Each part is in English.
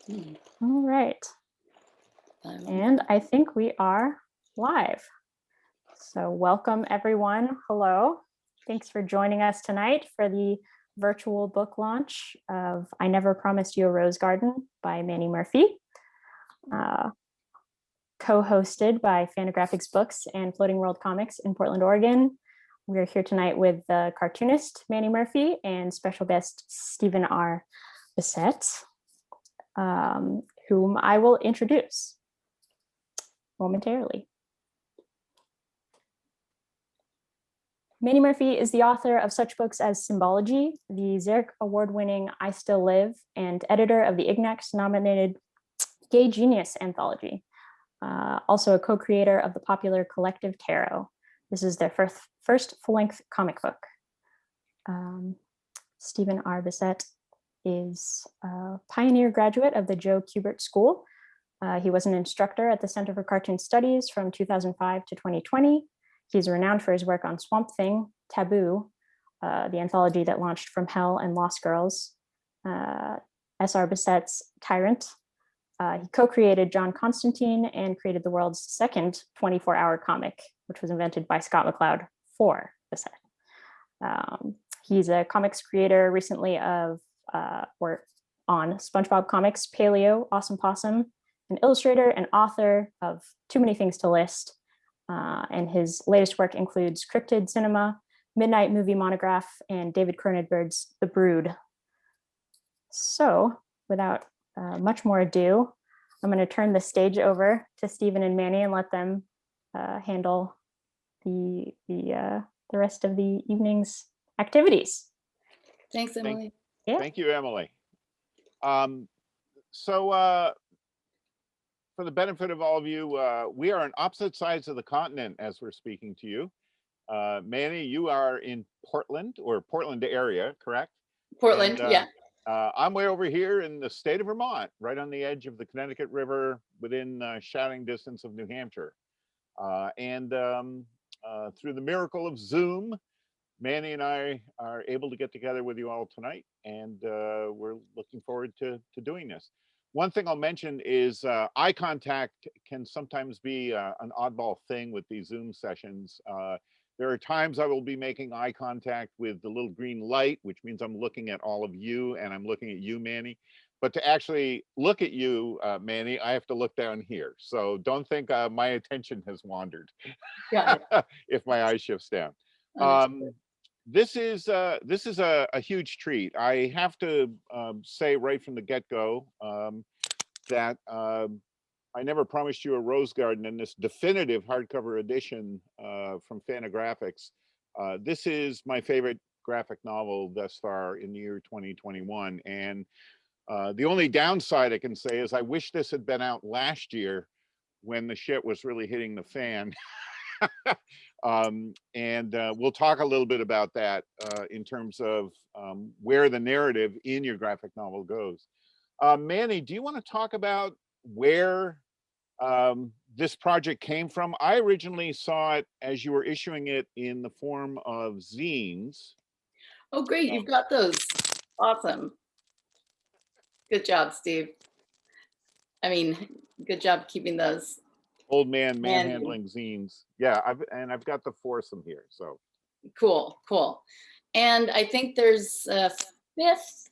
All right. And I think we are live. So welcome everyone. Hello. Thanks for joining us tonight for the virtual book launch of I Never Promised You a Rose Garden by Mannie Murphy. Co-hosted by Fantagraphics Books and Floating World Comics in Portland, Oregon. We're here tonight with the cartoonist Mannie Murphy and special guest Stephen R. Bissette, whom I will introduce momentarily. Mannie Murphy is the author of such books as Symbology, the Zerk Award-winning I Still Live, and editor of the Ignax-nominated Gay Genius anthology. Also a co-creator of the popular Collective Tarot. This is their first full-length comic book. Stephen R. Bissette is a pioneer graduate of the Joe Kubert School. He was an instructor at the Center for Cartoon Studies from 2005 to 2020. He's renowned for his work on Swamp Thing, Taboo, the anthology that launched From Hell and Lost Girls, S.R. Bissette's Tyrant. He co-created John Constantine and created the world's second 24-hour comic, which was invented by Scott McCloud for Bissette. He's a comics creator recently of work on SpongeBob Comics, Paleo, Awesome Possum, an illustrator and author of too many things to list. And his latest work includes Cryptid Cinema, Midnight Movie Monograph, and David Cronenberg's The Brood. So without much more ado, I'm going to turn the stage over to Stephen and Mannie and let them handle the rest of the evening's activities. Thanks, Emily. Thank you, Emily. So for the benefit of all of you, we are on opposite sides of the continent as we're speaking to you. Mannie, you are in Portland or Portland area, correct? Portland, yeah. I'm way over here in the state of Vermont, right on the edge of the Connecticut River, within shouting distance of New Hampshire. Through the miracle of Zoom, Mannie and I are able to get together with you all tonight, and we're looking forward to doing this. One thing I'll mention is eye contact can sometimes be an oddball thing with these Zoom sessions. There are times I will be making eye contact with the little green light, which means I'm looking at all of you, and I'm looking at you, Mannie. But to actually look at you, Mannie, I have to look down here. So don't think my attention has wandered if my eye shifts down. This is a huge treat. I have to say right from the get-go that I Never Promised You a Rose Garden in this definitive hardcover edition from Fantagraphics. This is my favorite graphic novel thus far in the year 2021. And the only downside I can say is I wish this had been out last year when the shit was really hitting the fan. We'll talk a little bit about that in terms of where the narrative in your graphic novel goes. Mannie, do you want to talk about where this project came from? I originally saw it as you were issuing it in the form of zines. Oh, great. You've got those. Awesome. Good job, Steve. I mean, good job keeping those. Old man manhandling zines. Yeah, I've got the foursome here. So cool. And I think there's a fifth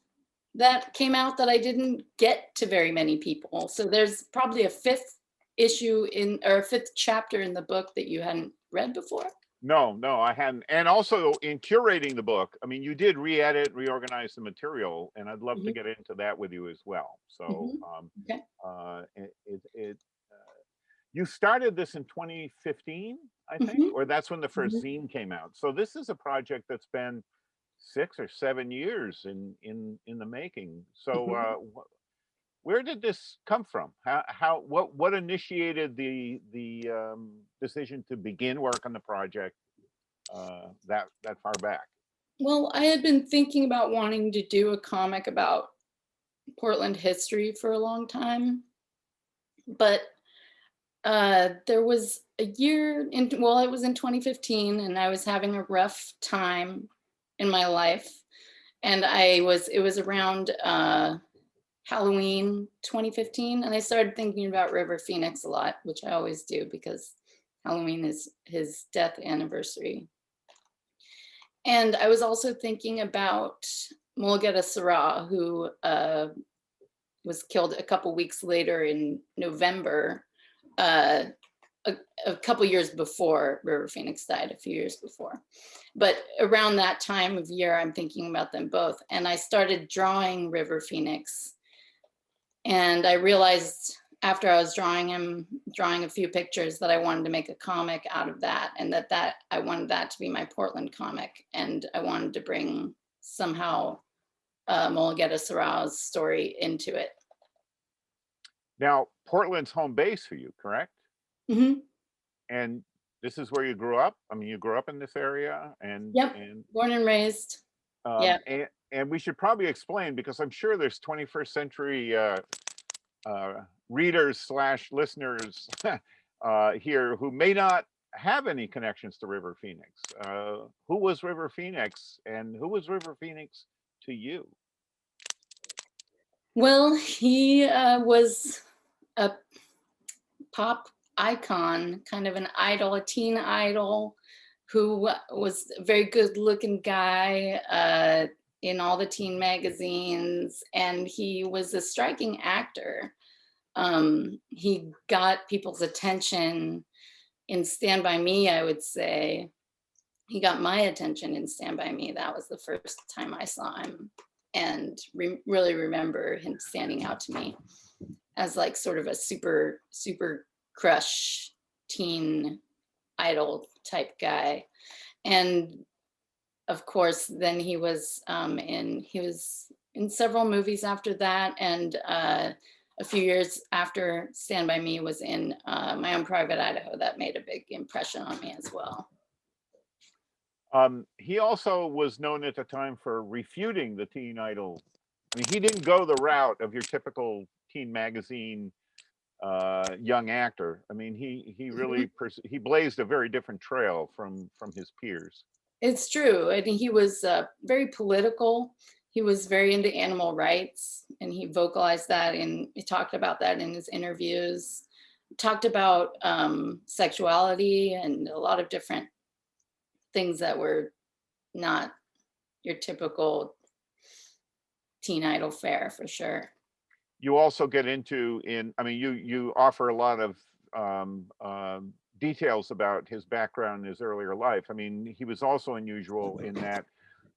that came out that I didn't get to very many people. So there's probably a fifth issue or a fifth chapter in the book that you hadn't read before. No, I hadn't. And also in curating the book, I mean, you did re-edit, reorganize the material, and I'd love to get into that with you as well. So you started this in 2015, I think, or that's when the first zine came out. So this is a project that's been 6 or 7 years in the making. So where did this come from? What initiated the decision to begin work on the project that far back? Well, I had been thinking about wanting to do a comic about Portland history for a long time, but there was a year it was in 2015, and I was having a rough time in my life, and it was around Halloween 2015, and I started thinking about River Phoenix a lot, which I always do because Halloween is his death anniversary. And I was also thinking about Mulugeta Sarah, who was killed a couple weeks later in November, a couple years before River Phoenix died, a few years before. But around that time of year, I'm thinking about them both. And I started drawing River Phoenix. And I realized after I was drawing a few pictures, that I wanted to make a comic out of that, and that I wanted that to be my Portland comic. And I wanted to bring somehow Mulugeta Sarah's story into it. Now, Portland's home base for you, correct? Mm-hmm. And this is where you grew up? I mean, you grew up in this area? Yep, born and raised. Yeah. And we should probably explain, because I'm sure there's 21st century readers / listeners here who may not have any connections to River Phoenix. Who was River Phoenix, and who was River Phoenix to you? Well, he was a pop icon, kind of an idol, a teen idol, who was a very good looking guy in all the teen magazines, and he was a striking actor. He got people's attention in Stand By Me, I would say. He got my attention in Stand By Me. That was the first time I saw him, and really remember him standing out to me as like sort of a super crush teen idol type guy. And of course, then he was in several movies after that, and a few years after Stand By Me was in My Own Private Idaho. That made a big impression on me as well. He also was known at the time for refuting the teen idol. I mean, he didn't go the route of your typical teen magazine young actor. I mean, he really he blazed a very different trail from his peers. It's true. I mean, he was very political. He was very into animal rights, and he vocalized that, and he talked about that in his interviews. He talked about sexuality and a lot of different things that were not your typical teen idol fare, for sure. You also get into I mean, you offer a lot of details about his background in his earlier life. I mean, he was also unusual in that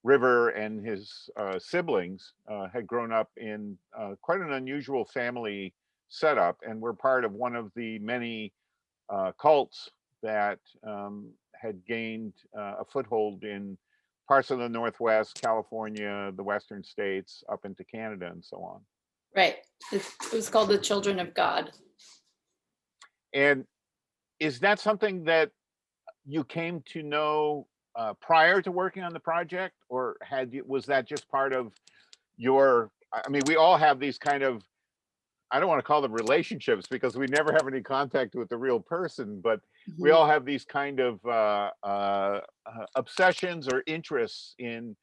River and his siblings had grown up in quite an unusual family setup, and were part of one of the many cults that had gained a foothold in parts of the Northwest, California, the Western states, up into Canada, and so on. Right. It was called the Children of God. And is that something that you came to know prior to working on the project, or was that just part of your? I mean, we all have these kind of, I don't want to call them relationships because we never have any contact with the real person, but we all have these kind of obsessions or interests in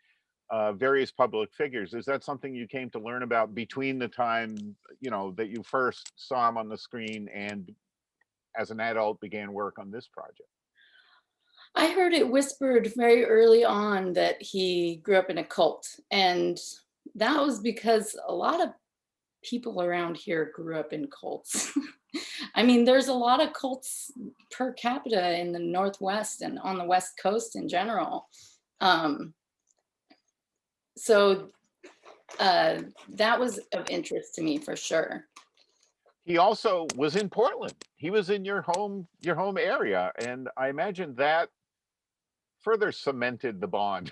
various public figures. Is that something you came to learn about between the time, that you first saw him on the screen and as an adult began work on this project? I heard it whispered very early on that he grew up in a cult, and that was because a lot of people around here grew up in cults. I mean, there's a lot of cults per capita in the Northwest and on the West Coast in general. So that was of interest to me, for sure. He also was in Portland. He was in your home area, and I imagine that further cemented the bond.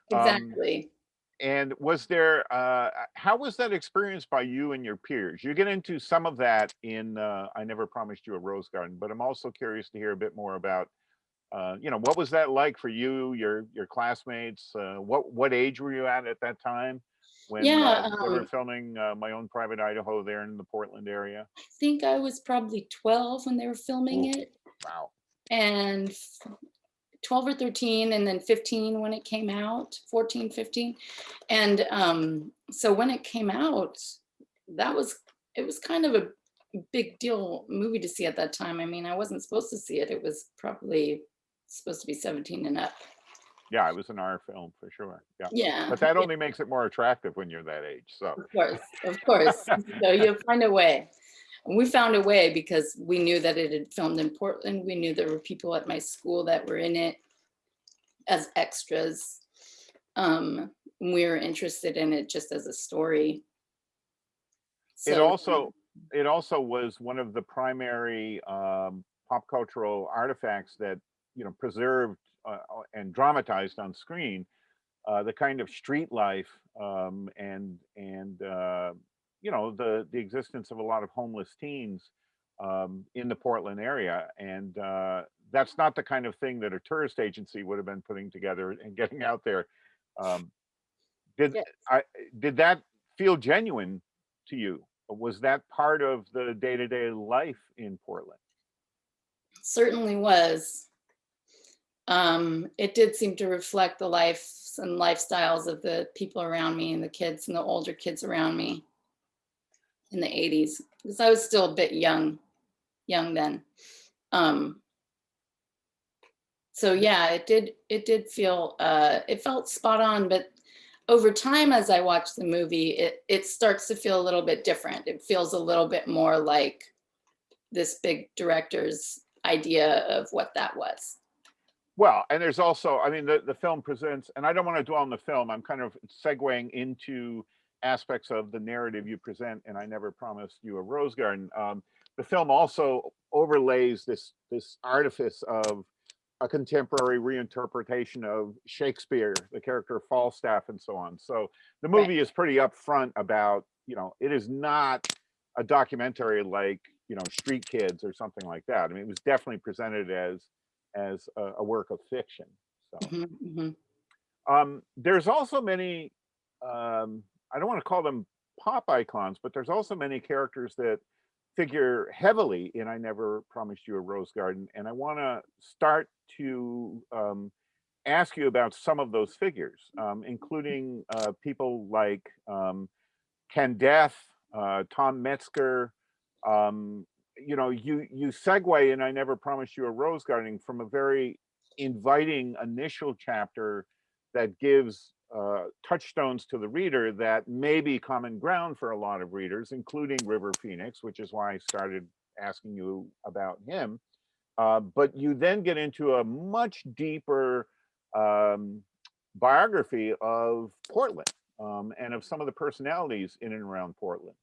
Exactly. And was there, how was that experienced by you and your peers? You get into some of that in I Never Promised You a Rose Garden, but I'm also curious to hear a bit more about, what was that like for you, your classmates? What age were you at that time when they were filming My Own Private Idaho there in the Portland area? I think I was probably 12 when they were filming it. Wow. And 12 or 13, and then 15 when it came out, 14, 15. And so when it came out, it was kind of a big deal movie to see at that time. I mean, I wasn't supposed to see it. It was probably supposed to be 17 and up. Yeah, it was an R film for sure. Yeah. Yeah. But that only makes it more attractive when you're that age. So Of course, of course. So you'll find a way. And we found a way because we knew that it had filmed in Portland. We knew there were people at my school that were in it as extras. We were interested in it just as a story. it So also was one of the primary pop cultural artifacts that preserved and dramatized on screen the kind of street life and the existence of a lot of homeless teens in the Portland area, and that's not the kind of thing that a tourist agency would have been putting together and getting out there. Um, did yes, did that feel genuine to you? Was that part of the day-to-day life in Portland? certainly was. It did seem to reflect the lives and lifestyles of the people around me and the kids and the older kids around me in the 80s, because I was still a bit young then. So yeah, it did feel, it felt spot on, but over time as I watched the movie, it starts to feel a little bit different. It feels a little bit more like this big director's idea of what that was. Well, and there's also, I mean, the film presents, and I don't want to dwell on the film. I'm kind of segueing into aspects of the narrative you present, and I Never Promised You a Rose Garden. The film also overlays this artifice of a contemporary reinterpretation of Shakespeare, the character Falstaff, and so on. So the Right. movie is pretty upfront about, it is not a documentary like, Street Kids or something like that. I mean, it was definitely presented as a work of fiction. So there's also many, I don't want to call them pop icons, but there's also many characters that figure heavily in I Never Promised You a Rose Garden. And I want to start to ask you about some of those figures, including people like Ken Death, Tom Metzger. You segue in I Never Promised You a Rose Garden from a very inviting initial chapter that gives touchstones to the reader that may be common ground for a lot of readers, including River Phoenix, which is why I started asking you about him. But you then get into a much deeper biography of Portland and of some of the personalities in and around Portland.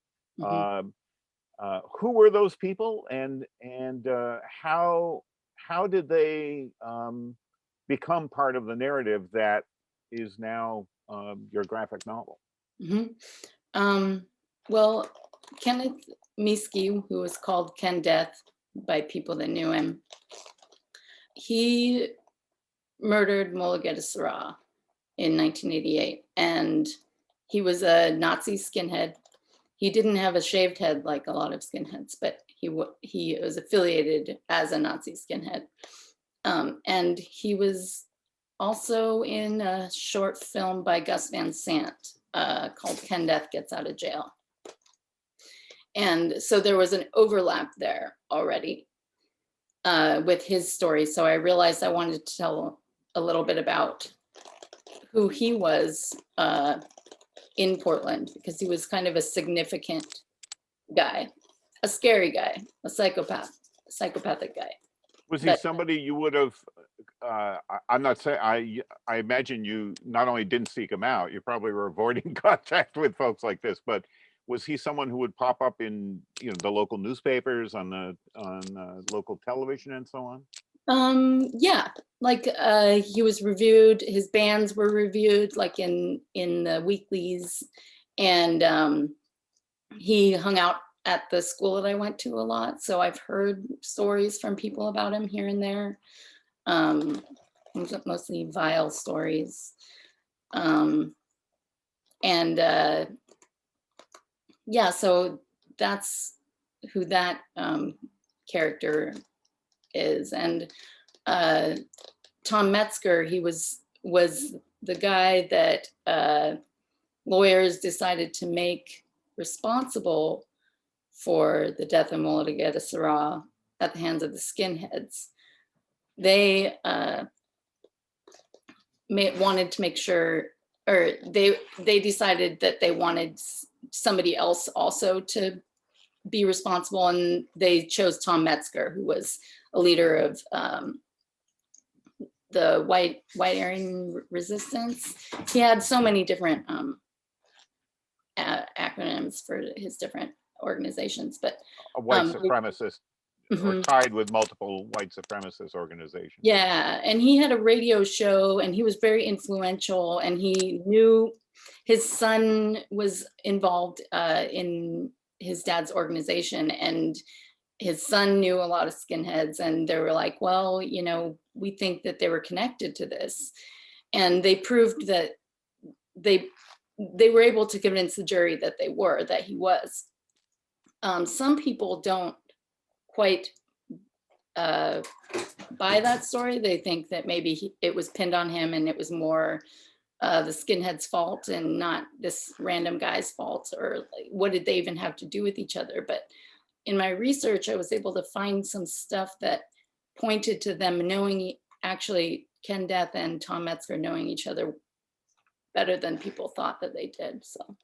Who were those people, and how did they become part of the narrative that is now your graphic novel? Well, Kenneth Miski, who was called Ken Death by people that knew him, he murdered Mulugeta Seraw in 1988, and he was a Nazi skinhead. He didn't have a shaved head like a lot of skinheads, but he was affiliated as a Nazi skinhead. And he was also in a short film by Gus Van Sant called Ken Death Gets Out of Jail. And so there was an overlap there already with his story. So I realized I wanted to tell a little bit about who he was in Portland, because he was kind of a significant guy, a scary guy, a psychopathic guy. Was he somebody you would have, I'm not saying, I imagine you not only didn't seek him out, you probably were avoiding contact with folks like this, but was he someone who would pop up in the local newspapers, on local television and so on? Yeah, like he was reviewed, his bands were reviewed like in the weeklies, and he hung out at the school that I went to a lot. So I've heard stories from people about him here and there, mostly vile stories. Yeah, so that's who that character is. And Tom Metzger, he was the guy that lawyers decided to make responsible for the death of Mulugeta Sarah at the hands of the skinheads, they wanted to make sure, or they decided that they wanted somebody else also to be responsible, and they chose Tom Metzger, who was a leader of the White Aryan Resistance. He had so many different acronyms for his different organizations, but A white supremacist, or tied with multiple white supremacist organizations. Yeah, and he had a radio show, and he was very influential, and he knew his son was involved in his dad's organization, and his son knew a lot of skinheads, and they were like, well, you know, we think that they were connected to this. And they proved that they were able to convince the jury that he was. Some people don't quite buy that story. They think that maybe it was pinned on him, and it was more the skinhead's fault and not this random guy's fault, or like, what did they even have to do with each other? But in my research, I was able to find some stuff that pointed to them knowing, actually Ken Death and Tom Metzger knowing each other better than people thought that they did. So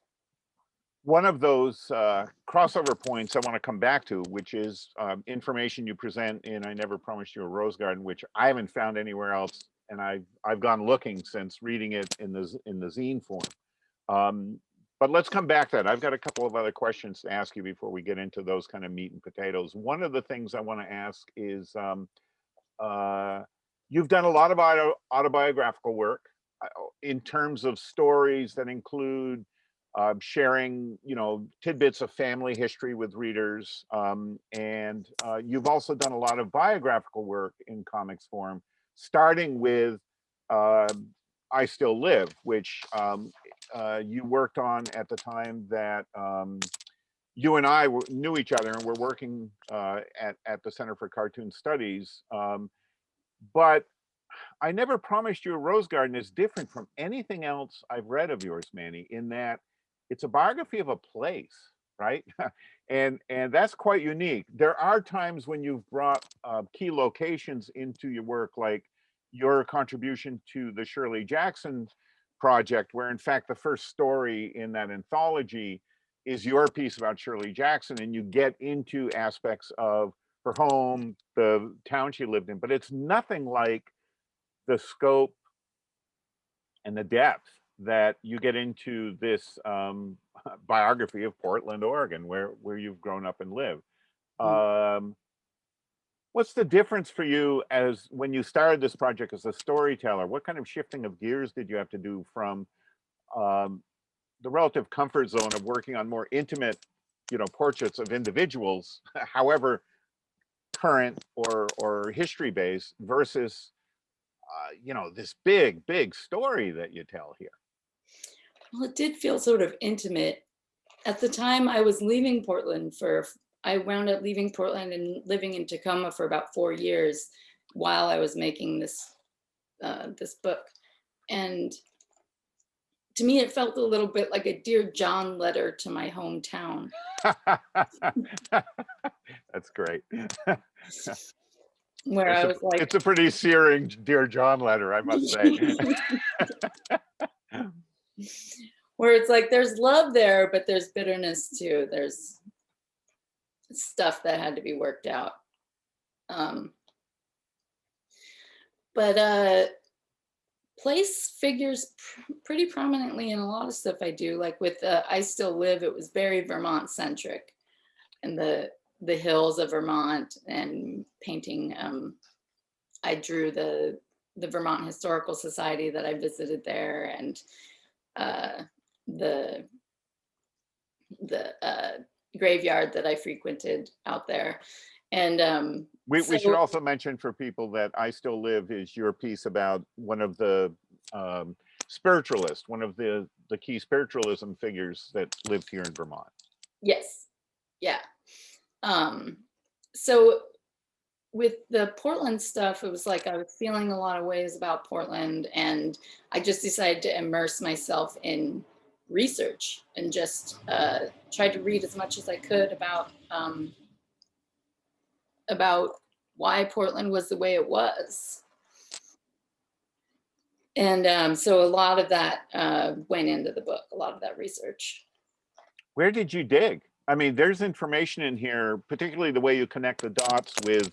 one of those crossover points I want to come back to, which is information you present in I Never Promised You a Rose Garden, which I haven't found anywhere else, and I've gone looking since reading it in the zine form. But let's come back to that. I've got a couple of other questions to ask you before we get into those kind of meat and potatoes. One of the things I want to ask is, you've done a lot of autobiographical work in terms of stories that include sharing, you know, tidbits of family history with readers. And you've also done a lot of biographical work in comics form, starting with I Still Live, which you worked on at the time that you and I knew each other and were working at the Center for Cartoon Studies. But I Never Promised You a Rose Garden is different from anything else I've read of yours, Mannie, in that it's a biography of a place, right? and that's quite unique. There are times when you've brought key locations into your work, like your contribution to the Shirley Jackson project, where in fact the first story in that anthology is your piece about Shirley Jackson, and you get into aspects of her home, the town she lived in, but it's nothing like the scope and the depth that you get into this biography of Portland, Oregon, where you've grown up and lived. What's the difference for you as when you started this project as a storyteller? What kind of shifting of gears did you have to do from the relative comfort zone of working on more intimate, you know, portraits of individuals, however current or history based, versus you know, this big story that you tell here? well, it did feel sort of intimate. At the time I was leaving Portland I wound up leaving Portland and living in Tacoma for about 4 years while I was making this book. And to me, it felt a little bit like a Dear John letter to my hometown. That's great. Where I was like, it's a pretty searing Dear John letter, I must say. Where it's like, there's love there, but there's bitterness too. There's stuff that had to be worked out. But place figures pretty prominently in a lot of stuff I do. Like with I Still Live, it was very Vermont centric, and the hills of Vermont, and painting. I drew the Vermont Historical Society that I visited there, and the graveyard that I frequented out there. And we should also mention for people that I Still Live is your piece about one of the spiritualists, one of the key spiritualism figures that lived here in Vermont. Yes. Yeah. So with the Portland stuff, it was like I was feeling a lot of ways about Portland, and I just decided to immerse myself in research and just tried to read as much as I could about why Portland was the way it was. And so a lot of that went into the book, a lot of that research. Where did you dig? I mean, there's information in here, particularly the way you connect the dots with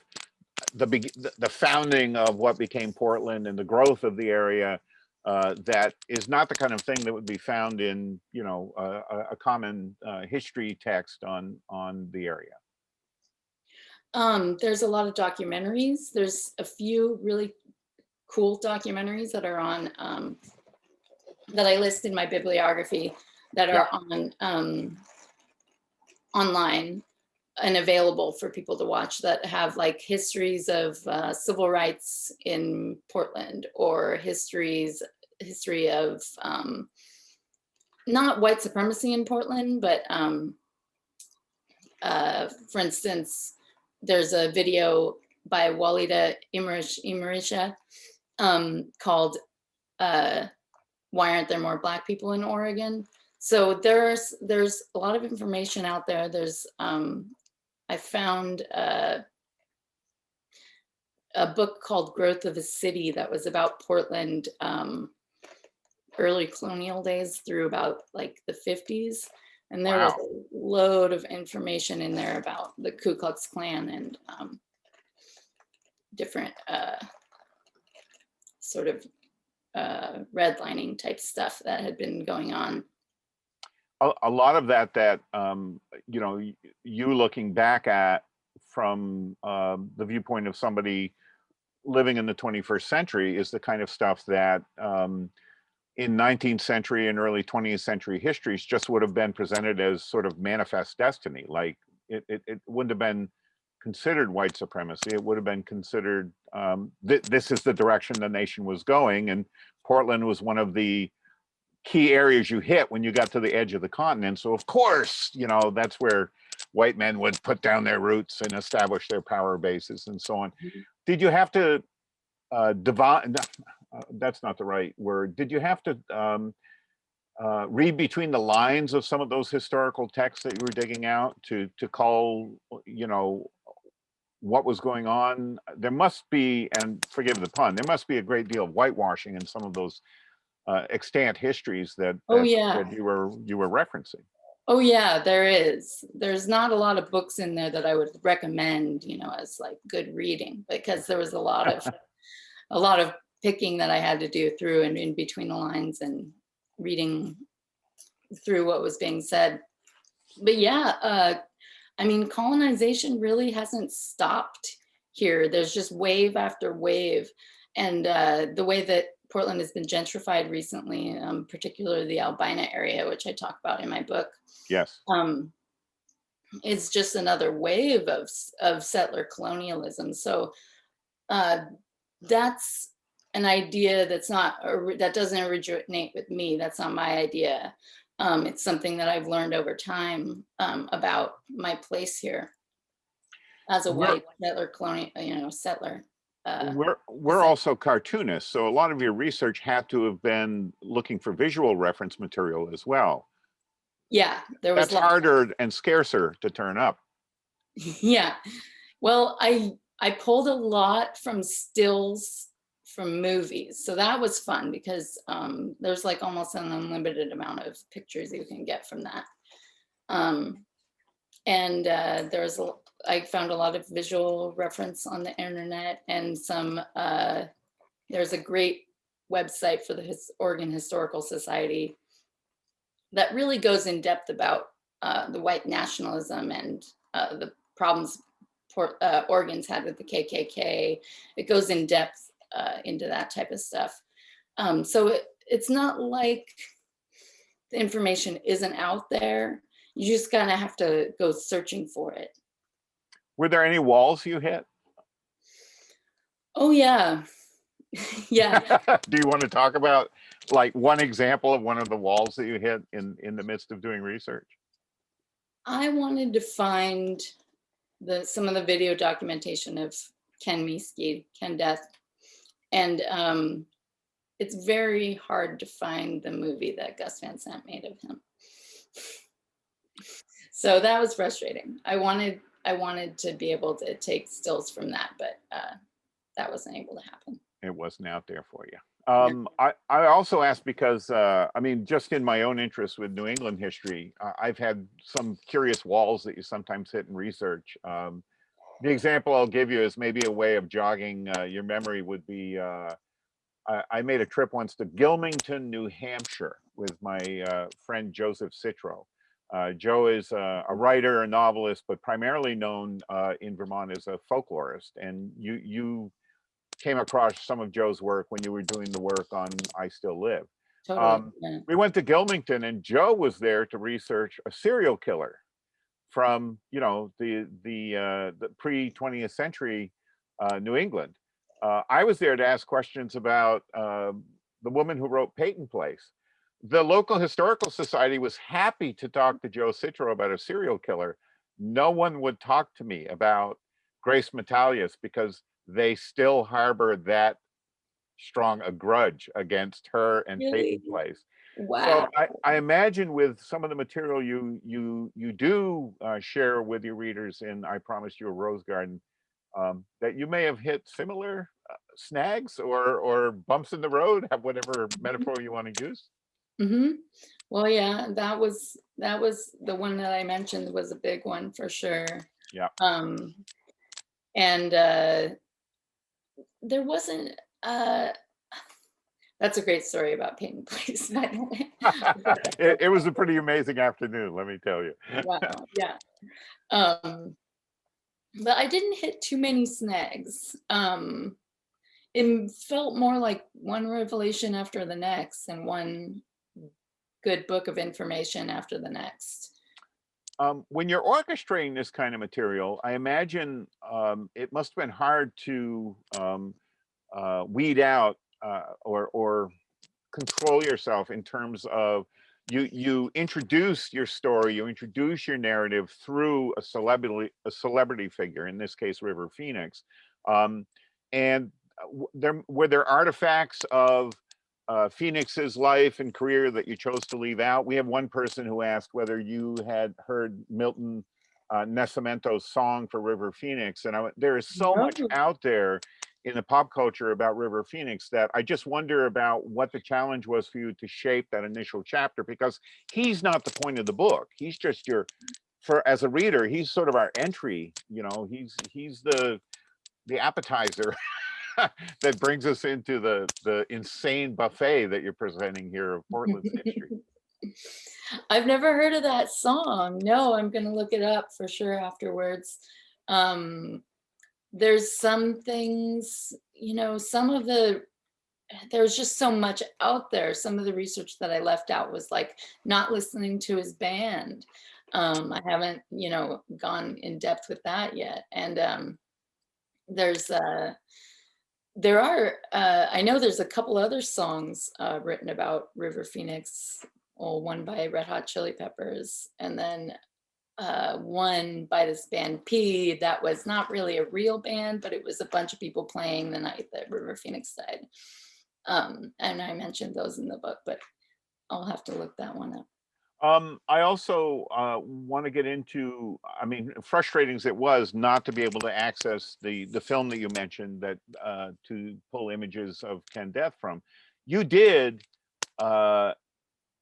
the founding of what became Portland and the growth of the area, that is not the kind of thing that would be found in, you know, a common history text on the area. There's a lot of documentaries. There's a few really cool documentaries that are on, that I list in my bibliography, that are on online and available for people to watch, that have like histories of civil rights in Portland, or history of not white supremacy in Portland, but for instance, there's a video by Walida Imarisha called Why Aren't There More Black People in Oregon? So there's a lot of information out there. There's I found a book called Growth of a City that was about Portland early colonial days through about like the 50s. And there was a load of information in there about the Ku Klux Klan and different sort of redlining type stuff that had been going on. A lot of that you know, you looking back at from the viewpoint of somebody living in the 21st century is the kind of stuff that in 19th century and early 20th century histories just would have been presented as sort of manifest destiny. Like it wouldn't have been considered white supremacy. It would have been considered this is the direction the nation was going, and Portland was one of the key areas you hit when you got to the edge of the continent. So of course, you know, that's where white men would put down their roots and establish their power bases and so on. Did you have to divide? That's not the right word. Did you have to read between the lines of some of those historical texts that you were digging out to call, you know, what was going on? There must be, and forgive the pun, there must be a great deal of whitewashing in some of those extant histories that you were referencing. Oh yeah, there is. There's not a lot of books in there that I would recommend, you know, as like good reading, because there was a lot of picking that I had to do through and in between the lines and reading through what was being said. But yeah, I mean, colonization really hasn't stopped here. There's just wave after wave. And the way that Portland has been gentrified recently, particularly the Albina area, which I talk about in my book. Yes. It's just another wave of settler colonialism. So that's an idea that doesn't originate with me. That's not my idea. It's something that I've learned over time about my place here as a white settler settler. We're also cartoonists, so a lot of your research had to have been looking for visual reference material as well. Yeah, there was. That's harder and scarcer to turn up. Yeah, well, I pulled a lot from stills from movies, so that was fun because there's like almost an unlimited amount of pictures you can get from that. And I found a lot of visual reference on the internet, and there's a great website for the Oregon Historical Society that really goes in depth about the white nationalism and the problems Oregon's had with the KKK. It goes in depth into that type of stuff. So it's not like the information isn't out there. You just kind of have to go searching for it. Were there any walls you hit? Oh yeah. Yeah. Do you want to talk about like one example of one of the walls that you hit in the midst of doing research? I wanted to find some of the video documentation of Ken Death. And it's very hard to find the movie that Gus Van Sant made of him. So that was frustrating. I wanted to be able to take stills from that, but that wasn't able to happen. It wasn't out there for you. Yeah. I also asked because, I mean, just in my own interest with New England history, I've had some curious walls that you sometimes hit in research. The example I'll give you is maybe a way of jogging your memory would be, I made a trip once to Gilmington, New Hampshire with my friend Joseph Citro. Joe is a writer, a novelist, but primarily known in Vermont as a folklorist. And you came across some of Joe's work when you were doing the work on I Still Live. Totally. Yeah. We went to Gilmington, and Joe was there to research a serial killer from, you know, the pre-20th century New England. I was there to ask questions about the woman who wrote Peyton Place. The local historical society was happy to talk to Joe Citro about a serial killer. No one would talk to me about Grace Metalius because they still harbor that strong a grudge against her and Really? Peyton Place. Wow. So I imagine with some of the material you do share with your readers in I Promised You a Rose Garden, that you may have hit similar snags or bumps in the road, have whatever metaphor you want to use. Mm-hmm. Well, yeah, that was the one that I mentioned was a big one for sure. Yeah. And there wasn't that's a great story about Peyton Place, by the way. It was a pretty amazing afternoon, let me tell you. Wow, yeah. But I didn't hit too many snags. It felt more like one revelation after the next and one good book of information after the next. When you're orchestrating this kind of material, I imagine it must have been hard to weed out or control yourself in terms of you introduce your story, you introduce your narrative through a celebrity figure, in this case River Phoenix, and were there artifacts of Phoenix's life and career that you chose to leave out? We have one person who asked whether you had heard Milton Nascimento's song for River Phoenix, and there is so much out there in the pop culture about River Phoenix that I just wonder about what the challenge was for you to shape that initial chapter, because he's not the point of the book. He's just as a reader, he's sort of our entry, you know, he's the appetizer that brings us into the insane buffet that you're presenting here of Portland's history. I've never heard of that song. No, I'm going to look it up for sure afterwards. There's some things, you know, there's just so much out there. Some of the research that I left out was like not listening to his band. I haven't, you know, gone in depth with that yet. And I know there's a couple other songs written about River Phoenix, one by Red Hot Chili Peppers, and then one by this band P that was not really a real band, but it was a bunch of people playing the night that River Phoenix died. And I mentioned those in the book, but I'll have to look that one up. I also want to get into, I mean, frustrating as it was not to be able to access the film that you mentioned, that to pull images of Ken Death from. You did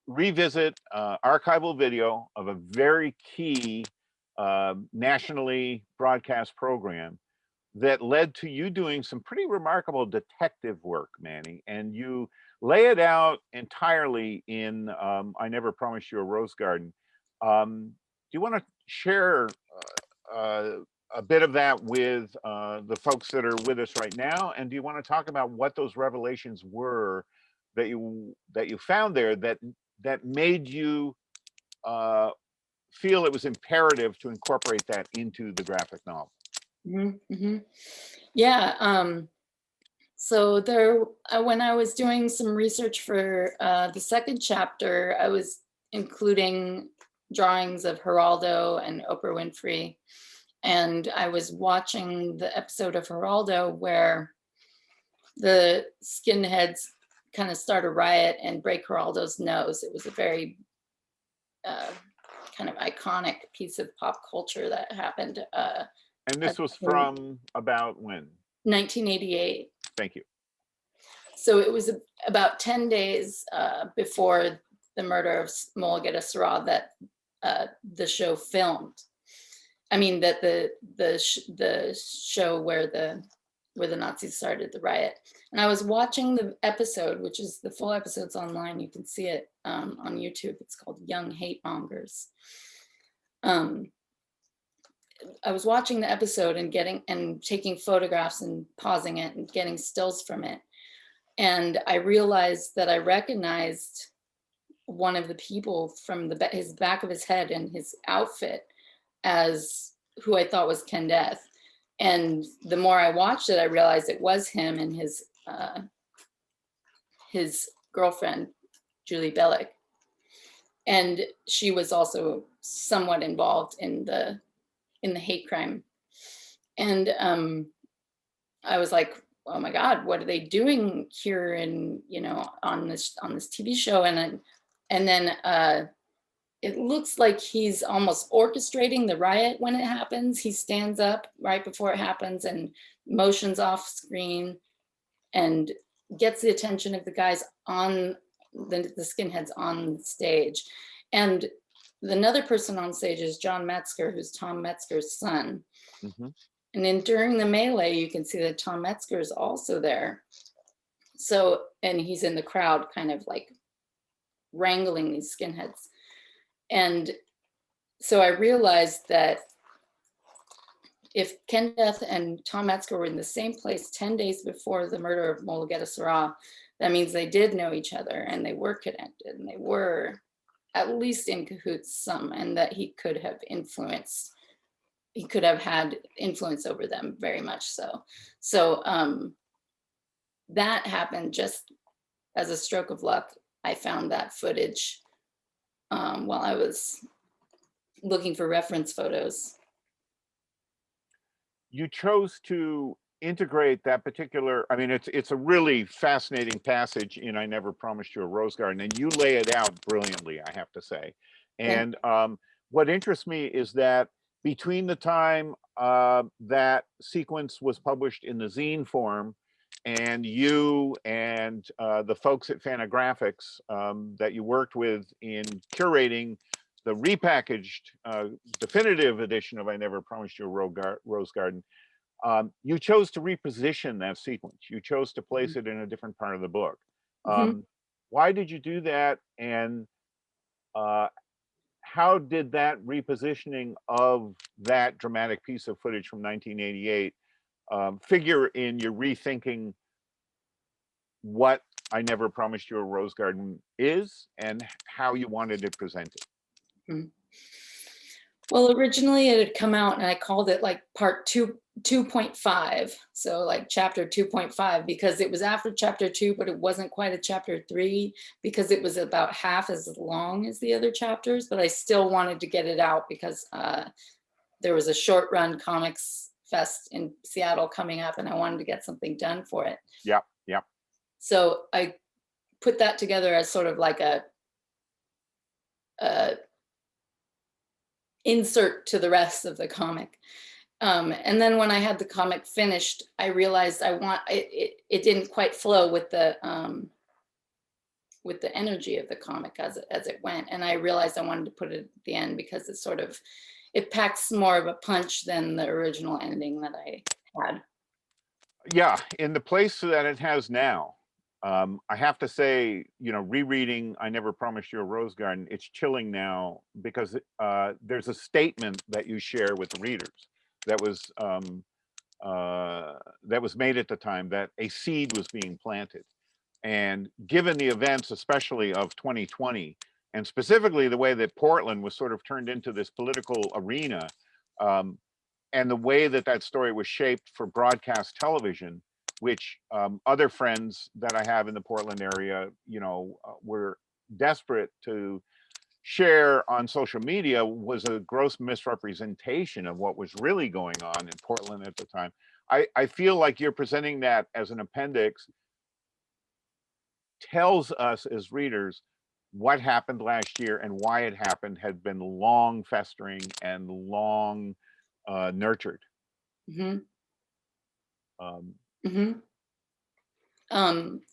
revisit archival video of a very key nationally broadcast program that led to you doing some pretty remarkable detective work, Mannie, and you lay it out entirely in I Never Promised You a Rose Garden. Do you want to share a bit of that with the folks that are with us right now? And do you want to talk about what those revelations were that you found there that made you feel it was imperative to incorporate that into the graphic novel? Mm-hmm, mm-hmm. Yeah. So when I was doing some research for the second chapter, I was including drawings of Geraldo and Oprah Winfrey. And I was watching the episode of Geraldo where the skinheads kind of start a riot and break Geraldo's nose. It was a very kind of iconic piece of pop culture that happened. And this was from about when? 1988. Thank you. So it was about 10 days before the murder of Mulugeta Seraw that the show filmed. I mean, that the show where the Nazis started the riot. And I was watching the episode, which is the full episode's online. You can see it on YouTube. It's called Young Hate Mongers. I was watching the episode and taking photographs and pausing it and getting stills from it. And I realized that I recognized one of the people from his back of his head and his outfit as who I thought was Ken Death. And the more I watched it, I realized it was him and his girlfriend, Julie Bellick. And she was also somewhat involved in the hate crime. And I was like, oh my God, what are they doing here on this TV show? And then it looks like he's almost orchestrating the riot when it happens. He stands up right before it happens and motions off screen and gets the attention of the guys on the skinheads on stage. And another person on stage is John Metzger, who's Tom Metzger's son. Mm-hmm. And then during the melee, you can see that Tom Metzger is also there. So, and he's in the crowd kind of like wrangling these skinheads. And so I realized that if Ken Death and Tom Metzger were in the same place 10 days before the murder of Mulugeta Seraw, that means they did know each other and they were connected and they were at least in cahoots some, and that he could have had influence over them very much so. So that happened just as a stroke of luck. I found that footage while I was looking for reference photos. You chose to integrate that particular, I mean, it's a really fascinating passage in I Never Promised You a Rose Garden, and you lay it out brilliantly, I have to say. And what interests me is that between the time that sequence was published in the zine form and you and the folks at Fantagraphics that you worked with in curating the repackaged definitive edition of I Never Promised You a Rose Garden, you chose to reposition that sequence. You chose to place it in a different part of the book. Why did you do that? And how did that repositioning of that dramatic piece of footage from 1988 figure in your rethinking what I Never Promised You a Rose Garden is and how you wanted it presented? Well, originally it had come out and I called it like part 2.5. So like chapter 2.5, because it was after chapter 2, but it wasn't quite a chapter 3 because it was about half as long as the other chapters, but I still wanted to get it out because there was a short run comics fest in Seattle coming up and I wanted to get something done for it. Yeah. So I put that together as sort of like a insert to the rest of the comic. And then when I had the comic finished, I realized it didn't quite flow with the energy of the comic as it went. And I realized I wanted to put it at the end because it packs more of a punch than the original ending that I had. Yeah, in the place that it has now, I have to say, rereading I Never Promised You a Rose Garden, it's chilling now because there's a statement that you share with the readers that was made at the time, that a seed was being planted. And given the events, especially of 2020, and specifically the way that Portland was sort of turned into this political arena, and the way that story was shaped for broadcast television, which other friends that I have in the Portland area, were desperate to share on social media, was a gross misrepresentation of what was really going on in Portland at the time. I feel like you're presenting that as an appendix, tells us as readers what happened last year and why it happened had been long festering and long nurtured. Mm-hmm. Um, Mm-hmm.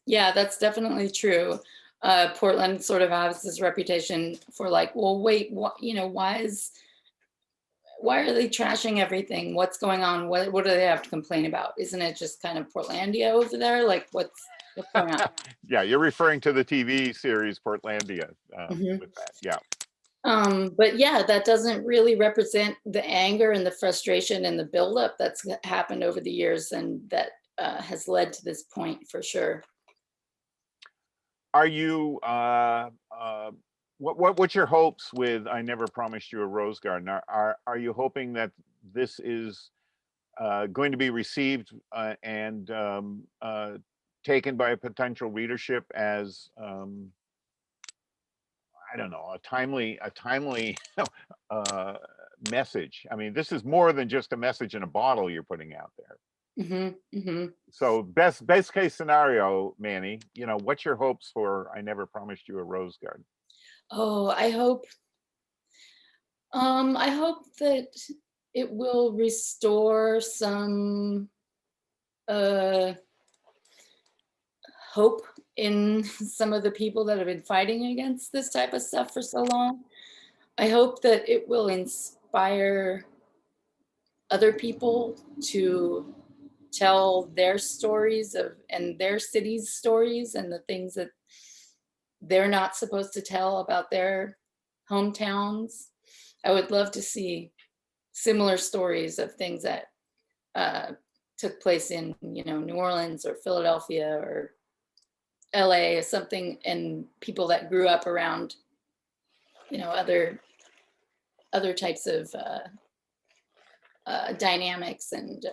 Yeah, that's definitely true. Portland sort of has this reputation for like, well, wait, what, you know, why are they trashing everything? What's going on? What do they have to complain about? Isn't it just kind of Portlandia over there? Like what's going on? yeah, you're referring to the TV series Portlandia with that. Yeah. But yeah, that doesn't really represent the anger and the frustration and the buildup that's happened over the years, and that has led to this point for sure. Are you what's your hopes with I Never Promised You a Rose Garden? Are you hoping that this is going to be received and taken by a potential readership as I don't know, a timely message? I mean, this is more than just a message in a bottle you're putting out there. So best case scenario, Mannie, you know, what's your hopes for I Never Promised You a Rose Garden? Oh, I hope that it will restore some hope in some of the people that have been fighting against this type of stuff for so long. I hope that it will inspire other people to tell their stories and their cities' stories and the things that they're not supposed to tell about their hometowns. I would love to see similar stories of things that took place in, you know, New Orleans or Philadelphia or LA or something, and people that grew up around, you know, other types of dynamics and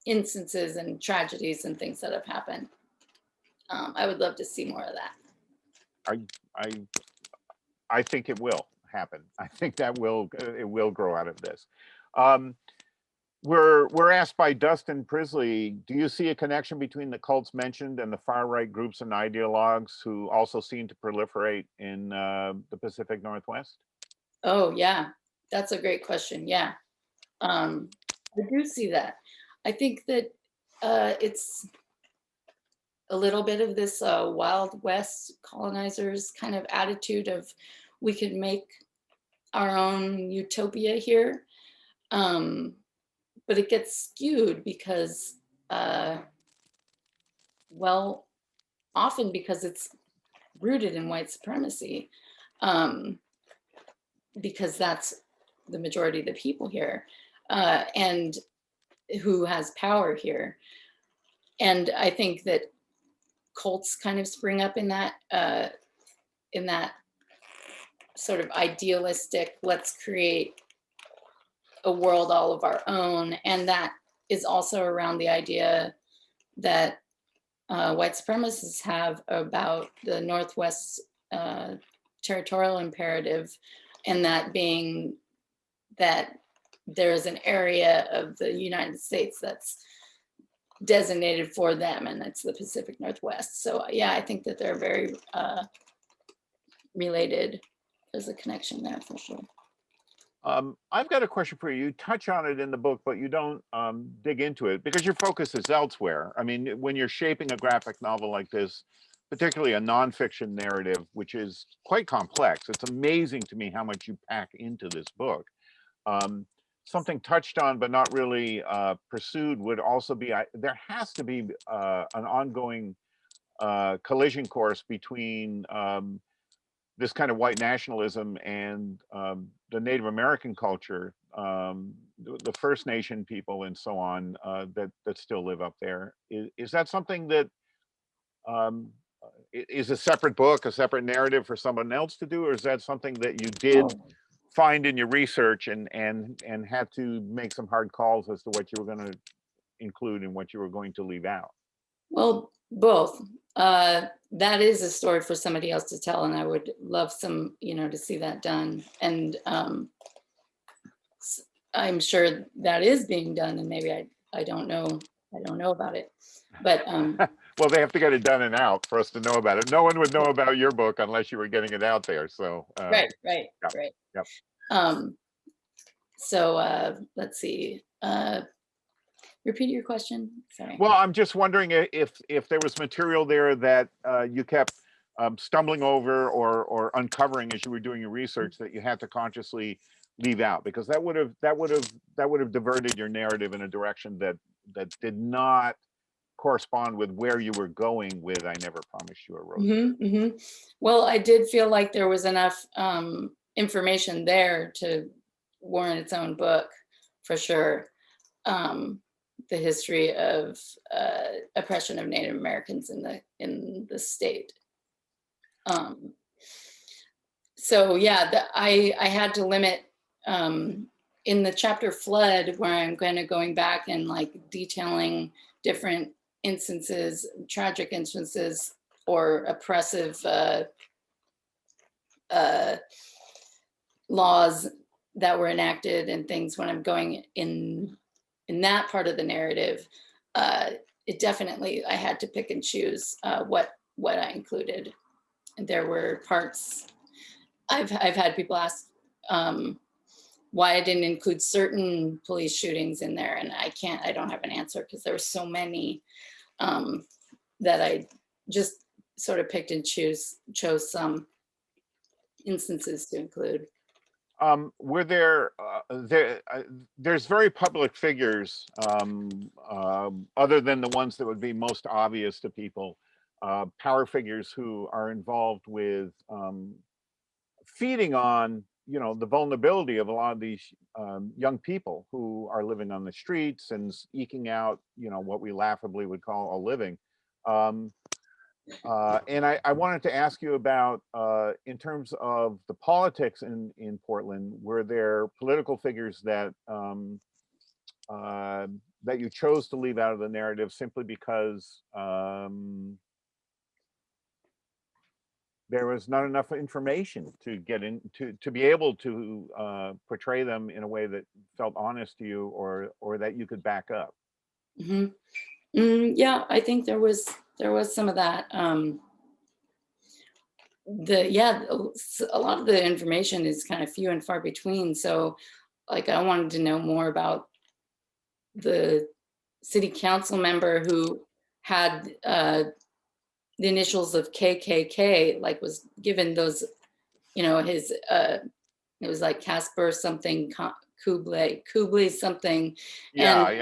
instances and tragedies and things that have happened. I would love to see more of that. I think it will happen. I think that it will grow out of this. We're asked by Dustin Prisley, do you see a connection between the cults mentioned and the far right groups and ideologues who also seem to proliferate in the Pacific Northwest? Oh yeah, that's a great question. Yeah, I do see that. I think that it's a little bit of this Wild West colonizers kind of attitude of we can make our own utopia here. But it gets skewed because, well, often because it's rooted in white supremacy, because that's the majority of the people here, and who has power here. And I think that cults kind of spring up in that sort of idealistic, let's create a world all of our own. And that is also around the idea that white supremacists have about the Northwest territorial imperative, and that being that there is an area of the United States that's designated for them, and it's the Pacific Northwest. So yeah, I think that they're very related. There's a connection there for sure. I've got a question for you. You touch on it in the book, but you don't dig into it because your focus is elsewhere. I mean, when you're shaping a graphic novel like this, particularly a nonfiction narrative, which is quite complex, it's amazing to me how much you pack into this book. Something touched on but not really pursued would also be, there has to be an ongoing collision course between this kind of white nationalism and the Native American culture, the First Nation people and so on that still live up there. Is that something that is a separate book, a separate narrative for someone else to do, or is that something that you did find in your research and had to make some hard calls as to what you were going to include and what you were going to leave out? Well, both. That is a story for somebody else to tell, and I would love some, you know, to see that done. And I'm sure that is being done, and maybe I don't know about it. But Well, they have to get it done and out for us to know about it. No one would know about your book unless you were getting it out there. So Right. yeah, yep. So let's see. Repeat your question. Sorry. Well, I'm just wondering if there was material there that you kept stumbling over or uncovering as you were doing your research that you had to consciously leave out, because that would have diverted your narrative in a direction that did not correspond with where you were going with I Never Promised You a Rose. Well, I did feel like there was enough information there to warrant its own book, for sure. The history of oppression of Native Americans in the state. So yeah, I had to limit in the chapter Flood, where I'm kind of going back and like detailing different instances, tragic instances, or oppressive laws that were enacted and things. When I'm going in that part of the narrative, it definitely, I had to pick and choose what I included. And there were parts, I've had people ask why I didn't include certain police shootings in there, and I don't have an answer, because there were so many that I just sort of picked and chose some instances to include. Were there's very public figures, other than the ones that would be most obvious to people, power figures who are involved with feeding on, the vulnerability of a lot of these young people who are living on the streets and eking out, what we laughably would call a living. And I wanted to ask you about, in terms of the politics in Portland, were there political figures that that you chose to leave out of the narrative simply because there was not enough information to get in to be able to portray them in a way that felt honest to you, or that you could back up? Yeah, I think there was some of that. A lot of the information is kind of few and far between. So like, I wanted to know more about the city council member who had the initials of KKK, like was given those, his it was like Casper something, Kublai something. Yeah, And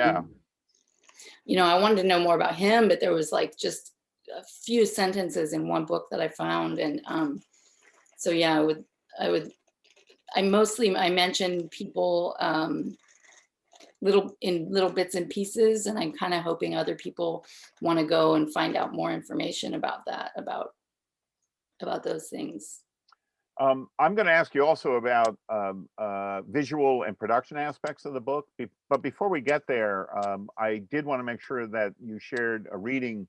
yeah. I wanted to know more about him, but there was like just a few sentences in one book that I found. And so yeah, I mentioned people little bits and pieces, and I'm kind of hoping other people want to go and find out more information about that, about those things. I'm going to ask you also about visual and production aspects of the book. But before we get there, I did want to make sure that you shared a reading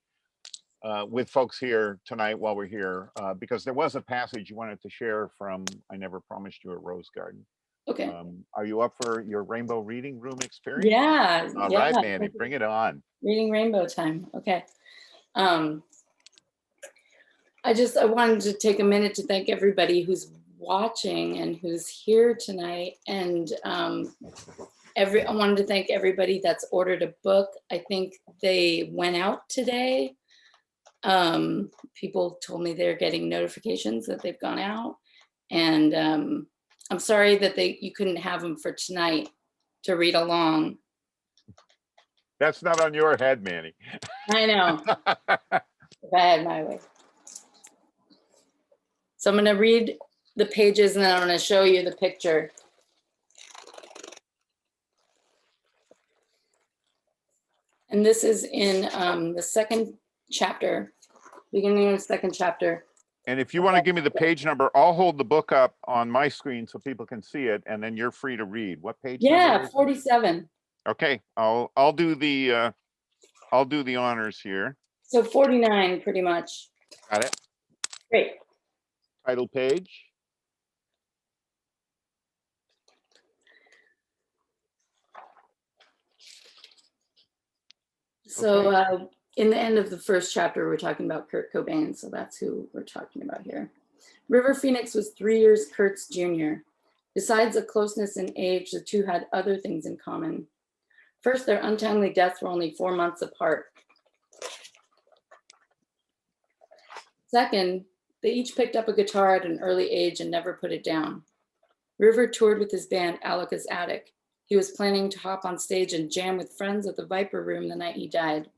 with folks here tonight while we're here, because there was a passage you wanted to share from I Never Promised You a Rose Garden. Okay. Are you up for your rainbow reading room experience? Yeah. All right, Manny, bring it on. Reading rainbow time. Okay. I wanted to take a minute to thank everybody who's watching and who's here tonight. And I wanted to thank everybody that's ordered a book. I think they went out today. People told me they're getting notifications that they've gone out. And I'm sorry that you couldn't have them for tonight to read along. That's not on your head, Manny. I know. If I had my way. So I'm going to read the pages, and then I'm going to show you the picture. And this is in the second chapter, beginning of the second chapter. And if you want to give me the page number, I'll hold the book up on my screen so people can see it, and then you're free to read. What page? Yeah, 47. Okay, I'll do the honors here. So 49, pretty much. Got it. Great. Title page. So in the end of the first chapter, we're talking about Kurt Cobain, so that's who we're talking about here. River Phoenix was 3 years Kurt's junior. Besides a closeness in age, the two had other things in common. First, their untimely deaths were only 4 months apart. Second, they each picked up a guitar at an early age and never put it down. River toured with his band Alika's Attic. He was planning to hop on stage and jam with friends at the Viper Room the night he died.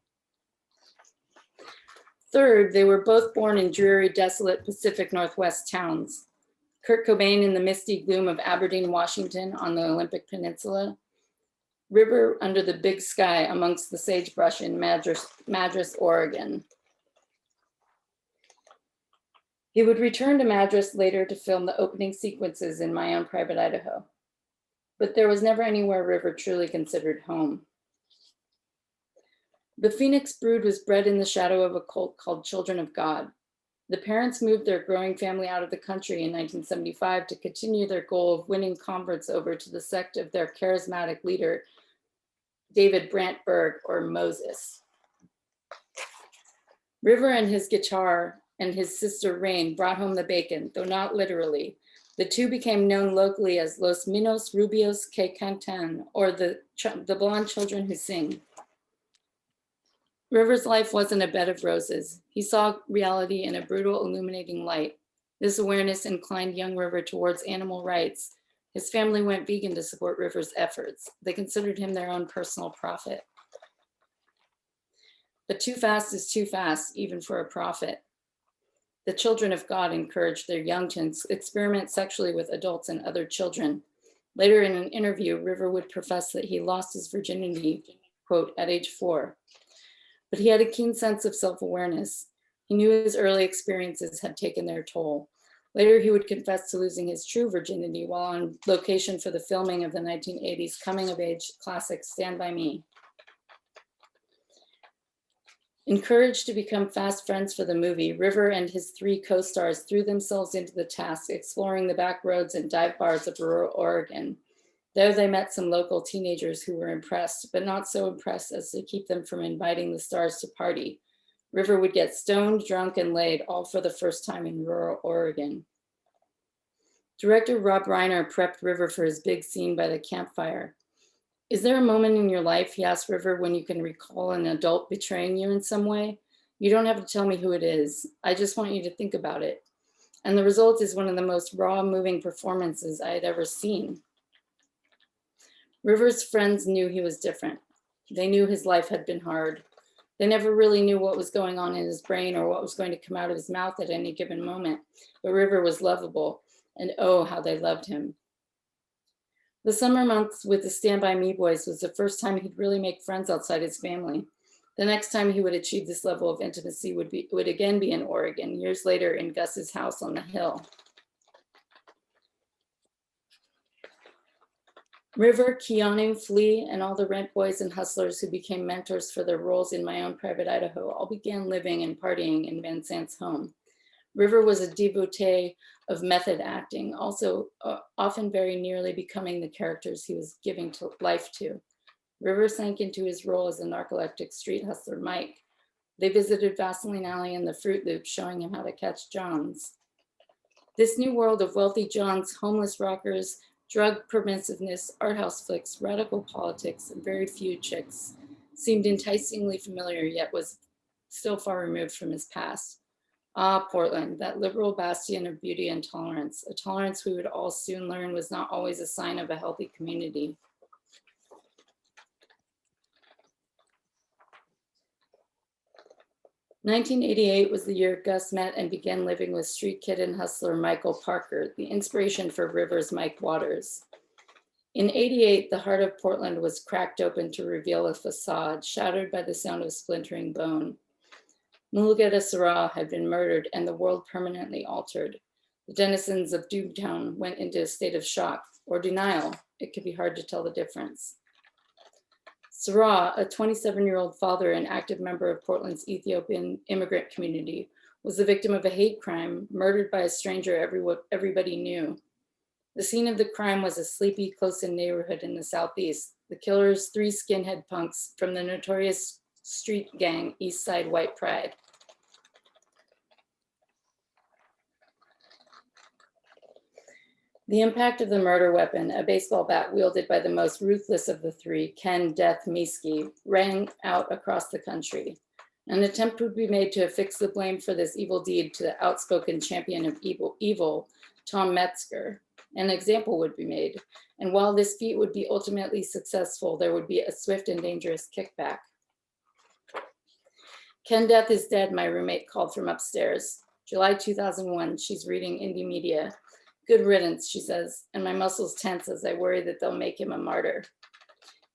Third, they were both born in dreary, desolate Pacific Northwest towns. Kurt Cobain in the misty gloom of Aberdeen, Washington on the Olympic Peninsula. River under the big sky amongst the sagebrush in Madras, Oregon. He would return to Madras later to film the opening sequences in My Own Private Idaho. But there was never anywhere River truly considered home. The Phoenix brood was bred in the shadow of a cult called Children of God. The parents moved their growing family out of the country in 1975 to continue their goal of winning converts over to the sect of their charismatic leader, David Brantberg, or Moses. River and his guitar and his sister Rain brought home the bacon, though not literally. The two became known locally as Los Minos Rubios que Cantan, or the blonde children who sing. River's life wasn't a bed of roses. He saw reality in a brutal, illuminating light. This awareness inclined young River towards animal rights. His family went vegan to support River's efforts. They considered him their own personal prophet. But too fast is too fast, even for a prophet. The Children of God encouraged their young to experiment sexually with adults and other children. Later in an interview, River would profess that he lost his virginity, quote, at age 4. But he had a keen sense of self-awareness. He knew his early experiences had taken their toll. Later, he would confess to losing his true virginity while on location for the filming of the 1980s coming-of-age classic Stand By Me. Encouraged to become fast friends for the movie, River and his 3 co-stars threw themselves into the task, exploring the back roads and dive bars of rural Oregon. There they met some local teenagers who were impressed, but not so impressed as to keep them from inviting the stars to party. River would get stoned, drunk, and laid, all for the first time in rural Oregon. Director Rob Reiner prepped River for his big scene by the campfire. Is there a moment in your life, he asked River, when you can recall an adult betraying you in some way? You don't have to tell me who it is. I just want you to think about it. And the result is one of the most raw, moving performances I had ever seen. River's friends knew he was different. They knew his life had been hard. They never really knew what was going on in his brain or what was going to come out of his mouth at any given moment. But River was lovable, and oh, how they loved him. The summer months with the Stand By Me boys was the first time he'd really make friends outside his family. The next time he would achieve this level of intimacy would again be in Oregon, years later in Gus's house on the hill. River, Keanu, Flea, and all the rent boys and hustlers who became mentors for their roles in My Own Private Idaho all began living and partying in Van Sant's home. River was a devotee of method acting, also often very nearly becoming the characters he was giving life to. River sank into his role as a narcoleptic street hustler, Mike. They visited Vaseline Alley and the Fruit Loop, showing him how to catch Johns. This new world of wealthy Johns, homeless rockers, drug permissiveness, art house flicks, radical politics, and very few chicks seemed enticingly familiar, yet was still far removed from his past. Ah, Portland, that liberal bastion of beauty and tolerance, a tolerance we would all soon learn was not always a sign of a healthy community. "1988 was the year Gus met and began living with street kid and hustler Michael Parker, the inspiration for River's Mike Waters. In '88, the heart of Portland was cracked open to reveal a facade, shattered by the sound of splintering bone. Mulugeta Sarah had been murdered and the world permanently altered. The denizens of Doomtown went into a state of shock or denial. It could be hard to tell the difference. Sarah, a 27-year-old father and active member of Portland's Ethiopian immigrant community, was the victim of a hate crime, murdered by a stranger everybody knew. The scene of the crime was a sleepy, close-in neighborhood in the southeast. The killers, 3 skinhead punks from the notorious street gang, East Side White Pride. The impact of the murder weapon, a baseball bat wielded by the most ruthless of the three, Ken Death Miske, rang out across the country. An attempt would be made to affix the blame for this evil deed to the outspoken champion of evil, Tom Metzger. An example would be made, and while this feat would be ultimately successful, there would be a swift and dangerous kickback. Ken Death is dead, my roommate called from upstairs. July 2001, she's reading indie media. Good riddance, she says, and my muscles tense as I worry that they'll make him a martyr.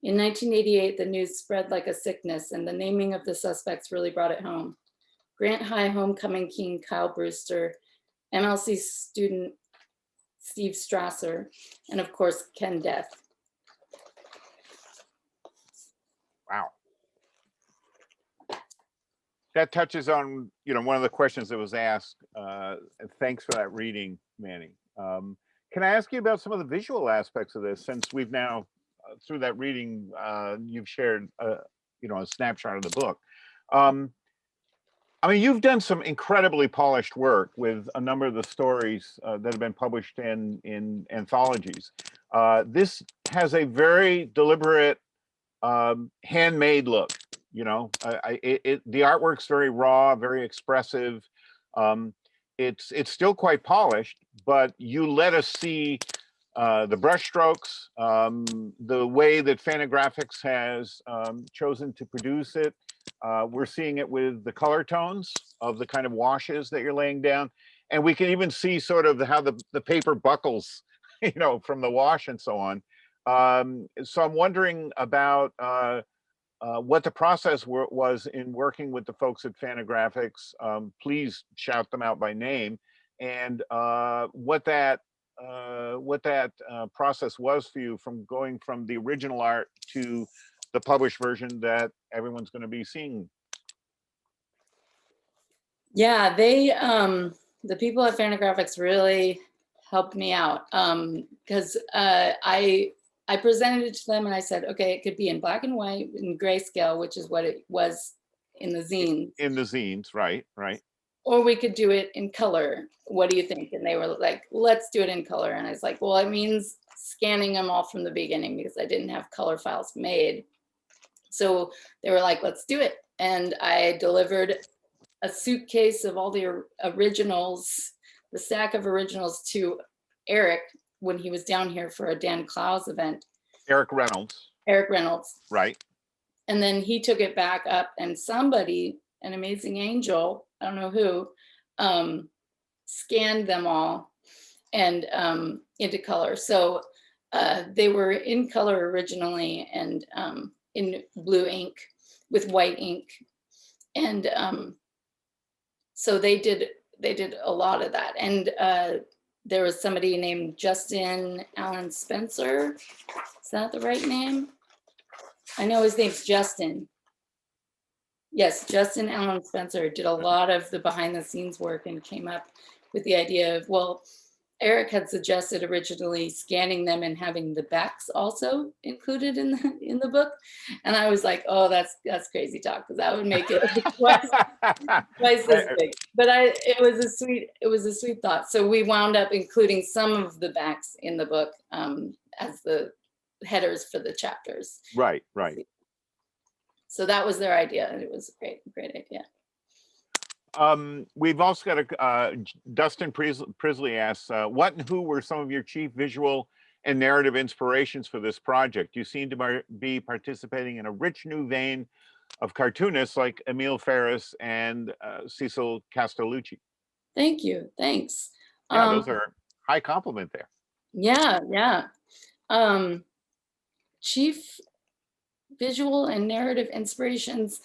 In 1988, the news spread like a sickness, and the naming of the suspects really brought it home. Grant High homecoming king Kyle Brewster, MLC student Steve Strasser, and of course, Ken Death. Wow. That touches on, one of the questions that was asked. Thanks for that reading, Mannie. Can I ask you about some of the visual aspects of this, since we've now, through that reading, you've shared, a snapshot of the book. I mean, you've done some incredibly polished work with a number of the stories that have been published in anthologies. This has a very deliberate, handmade look. The artwork's very raw, very expressive. It's still quite polished, but you let us see the brush strokes, the way that Fantagraphics has chosen to produce it. We're seeing it with the color tones of the kind of washes that you're laying down. And we can even see sort of how the paper buckles, from the wash and so on. So I'm wondering about what the process was in working with the folks at Fantagraphics. Please shout them out by name, and what that process was for you from going from the original art to the published version that everyone's going to be seeing. Yeah, they, the people at Fantagraphics really helped me out, because I presented it to them and I said, okay, it could be in black and white, in grayscale, which is what it was in the zines. In the zines, right. Or we could do it in color. What do you think? And they were like, let's do it in color. And I was like, well, it means scanning them all from the beginning because I didn't have color files made. So they were like, let's do it. And I delivered a suitcase of all the originals, the stack of originals, to Eric when he was down here for a Dan Clowes event. Eric Reynolds. Right. And then he took it back up, and somebody, an amazing angel, I don't know who, scanned them all and into color. So they were in color originally, and in blue ink with white ink. And so they did a lot of that. And there was somebody named Justin Allen Spencer. Is that the right name? I know his name's Justin. Yes, Justin Allen Spencer did a lot of the behind the scenes work and came up with the idea of, well, Eric had suggested originally scanning them and having the backs also included in the book. And I was like, oh, that's crazy talk, because that would make it twice as big. But it was a sweet thought. So we wound up including some of the backs in the book as the headers for the chapters. Right. So that was their idea, and it was a great idea. We've also got Dustin Prisley asks, what and who were some of your chief visual and narrative inspirations for this project? You seem to be participating in a rich new vein of cartoonists like Emil Ferris and Cecil Castellucci. Thank you. Thanks. Yeah, those are high compliment there. Yeah. Chief visual and narrative inspirations.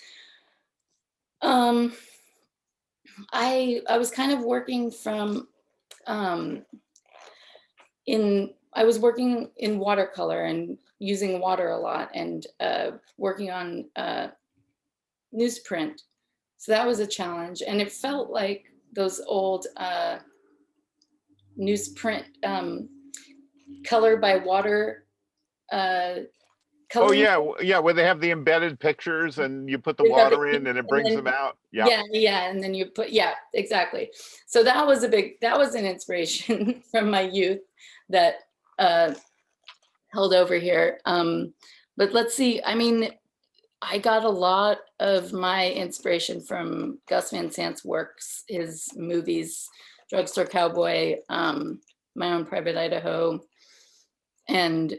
I was kind of working from I was working in watercolor and using water a lot, and working on newsprint. So that was a challenge, and it felt like those old newsprint color by water Oh coloring. yeah, yeah, where they have the embedded pictures and you put the They've got water in and it and brings then- them out. Yeah. yeah, and then you put, yeah, exactly. So that was an inspiration from my youth that held over here. But let's see, I mean, I got a lot of my inspiration from Gus Van Sant's works, his movies, Drugstore Cowboy, My Own Private Idaho, and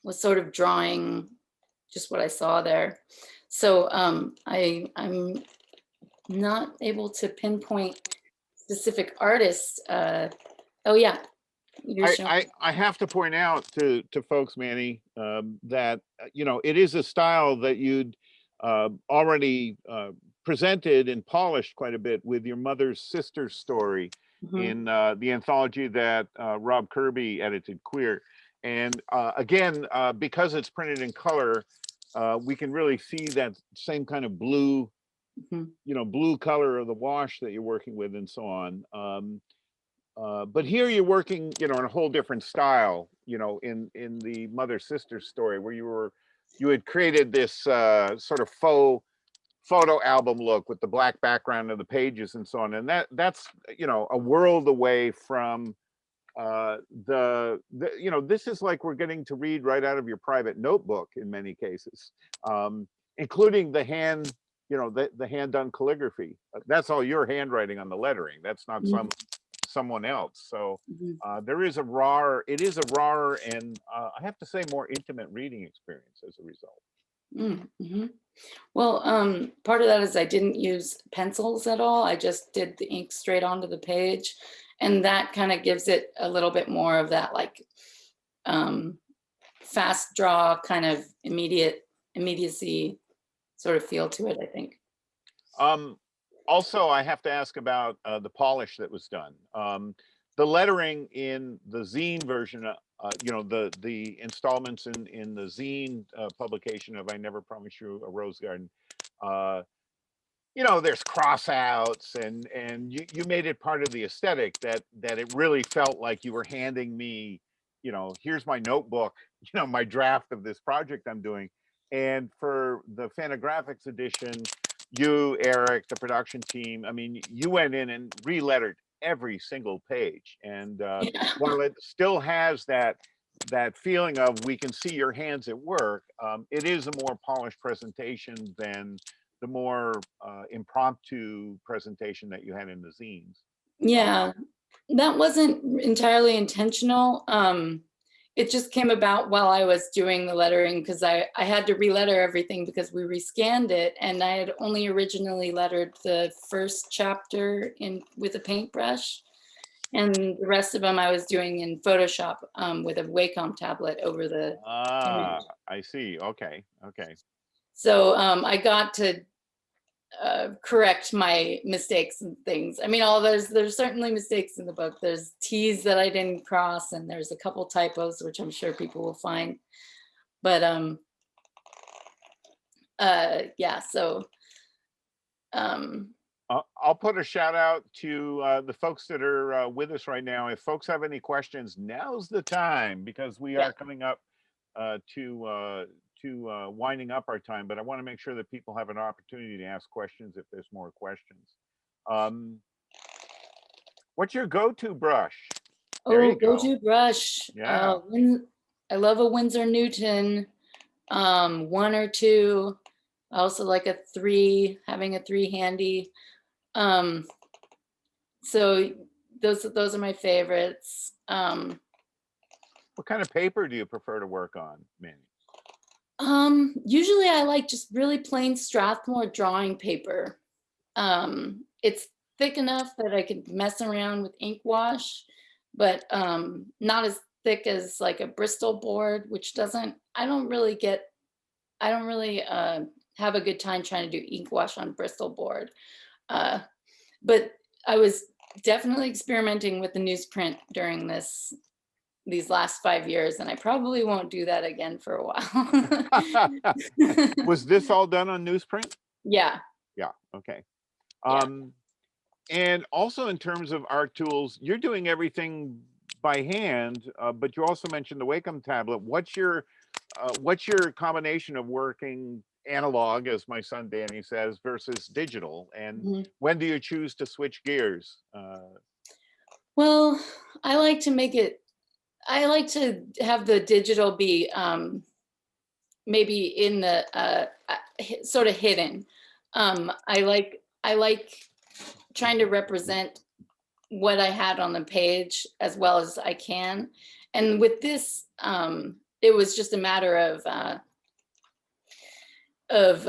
was sort of drawing just what I saw there. So I'm not able to pinpoint specific artists. Oh yeah, you're showing. I have to point out to folks, Manny, that you know, it is a style that you'd already presented and polished quite a bit with your mother's sister story in the anthology that Rob Kirby edited, Queer. And again, because it's printed in color, we can really see that same kind of blue, you know, blue color of the wash that you're working with and so on. But here you're working, you know, in a whole different style, you know, in the mother sister story where you had created this sort of faux photo album look with the black background of the pages and so on. And that's, you know, a world away from the you know, this is like we're getting to read right out of your private notebook in many cases, including the hand, you know, the hand done calligraphy. That's all your handwriting on the lettering. That's not someone else. So there is a raw, it is a raw and I have to say more intimate reading experience as a result. Well, part of that is I didn't use pencils at all. I just did the ink straight onto the page. And that kind of gives it a little bit more of that like fast draw kind of immediacy sort of feel to it, I think. Also, I have to ask about the polish that was done. The lettering in the zine version, you know, the installments in the zine publication of I Never Promised You a Rose Garden, you know, there's crossouts and you made it part of the aesthetic that it really felt like you were handing me, you know, here's my notebook, you know, my draft of this project I'm doing. And for the Fantagraphics edition, you, Eric, the production team, I mean, you went in and re-lettered every single page. And while it still has that feeling of we can see your hands at work, it is a more polished presentation than the more impromptu presentation that you had in the zines. Yeah, that wasn't entirely intentional. It just came about while I was doing the lettering because I had to re-letter everything because we rescanned it, and I had only originally lettered the first chapter with a paintbrush, and the rest of them I was doing in Photoshop with a Wacom tablet over the image. I see. Okay. So I got to correct my mistakes and things. I mean, there's certainly mistakes in the book. There's T's that I didn't cross, and there's a couple typos, which I'm sure people will find. But yeah, so I'll put a shout out to the folks that are with us right now. If folks have any questions, now's the time because we are coming up to winding up our time, but I want to make sure that people have an opportunity to ask questions if there's more questions. What's your go-to brush? Go-to brush. Yeah. I love a Winsor Newton, 1 or 2. I also like a 3, having a 3 handy. So those are my favorites. What kind of paper do you prefer to work on, Manny? Usually I like just really plain Strathmore drawing paper. It's thick enough that I could mess around with ink wash, but not as thick as like a Bristol board, which I don't really have a good time trying to do ink wash on Bristol board. But I was definitely experimenting with the newsprint during these last 5 years, and I probably won't do that again for a while. Was this all done on newsprint? Yeah. Okay. And also in terms of art tools, you're doing everything by hand, but you also mentioned the Wacom tablet. What's your combination of working analog, as my son Danny says, versus digital? And when do you choose to switch gears? Well, I like to make it, I like to have the digital be maybe in the sort of hidden. I like trying to represent what I had on the page as well as I can. And with this, it was just a matter of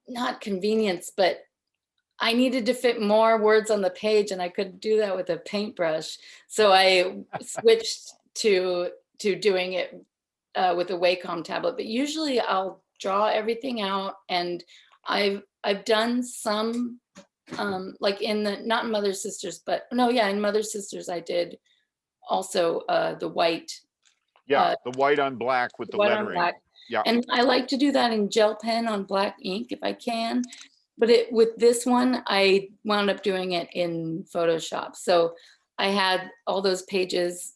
not convenience, but I needed to fit more words on the page, and I couldn't do that with a paintbrush. So I switched to doing it with a Wacom tablet. But usually I'll draw everything out, and I've done some like in the, not in Mother Sisters, but no, yeah, in Mother Sisters I did also the white. Yeah, the white on black with the white on lettering. black. Yeah. And I like to do that in gel pen on black ink if I can. But with this one, I wound up doing it in Photoshop. So I had all those pages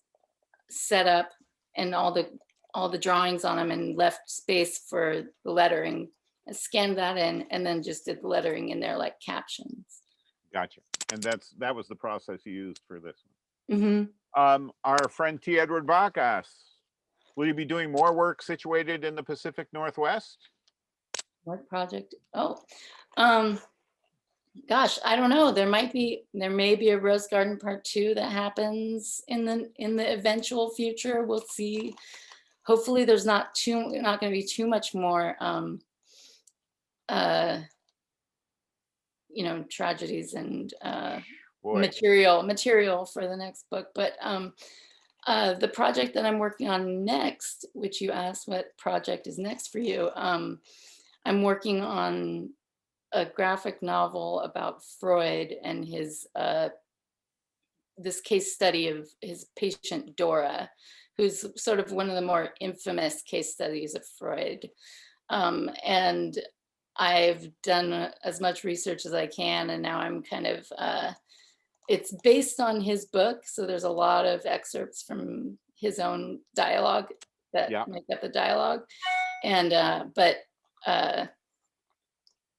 set up and all the drawings on them, and left space for the lettering. I scanned that in and then just did the lettering in there like captions. Gotcha. And that was the process you used for this one. Our friend T. Edward Bach asks, will you be doing more work situated in the Pacific Northwest? What project? Oh, gosh, I don't know. There may be a Rose Garden Part 2 that happens in the eventual future. We'll see. Hopefully there's not going to be too much more tragedies and material for the next book. But the project that I'm working on next, which you asked what project is next for you, I'm working on a graphic novel about Freud and his this case study of his patient Dora, who's sort of one of the more infamous case studies of Freud. And I've done as much research as I can, and now I'm kind of, it's based on his book, so there's a lot of excerpts from his own dialogue that make up the dialogue. And, but